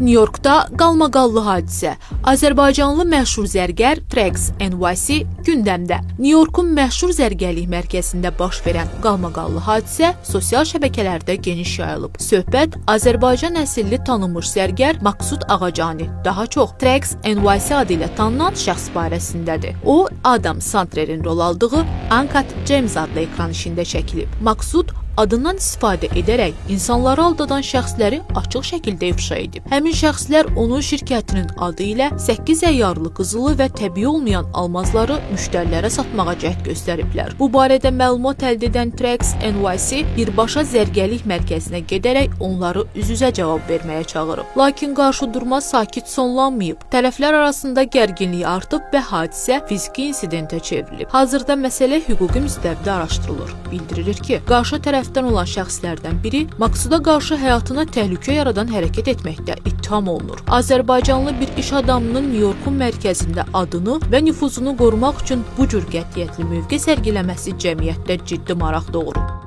Nyu-Yorkda qalmaqallı hadisə. Azərbaycanlı məşhur zərgər Trax NYC gündəmdə. Nyu-Yorkun məşhur zərgərlik mərkəzində baş verən qalmaqallı hadisə sosial şəbəkələrdə geniş yayılıb. Söhbət Azərbaycan əsilli tanınmış zərgər Maqsud Ağacani, daha çox Trax NYC adı ilə tanınan şəxs barəsindədir. O, Adam Sandler'in rol aldığı Uncut Gems adlı ekran işində çəkilib. Maqsud adından istifadə edərək insanları aldadan şəxsləri açıq şəkildə ifşa edib. Həmin şəxslər onun şirkətinin adı ilə 8 əyyarlı qızılı və təbii olmayan almazları müştərilərə satmağa cəhd göstəriblər. Bu barədə məlumat əldə edən Trax NYC birbaşa zərgərlik mərkəzinə gedərək onları üz-üzə cavab verməyə çağırıb. Lakin qarşıdurma sakit sonlanmayıb. Tərəflər arasında gərginlik artıb və hadisə fiziki insidentə çevrilib. Hazırda məsələ hüquqi müstəvidə araşdırılır. Bildirilir ki, qarşı tərəfdən olan şəxslərdən biri Maqsuda qarşı həyatına təhlükə yaradan hərəkət etməkdə ittiham olunur. Azərbaycanlı bir iş adamının Nyu-Yorkun mərkəzində adını və nüfuzunu qorumaq üçün bu cür qətiyyətli mövqe sərgiləməsi cəmiyyətdə ciddi maraq doğurur.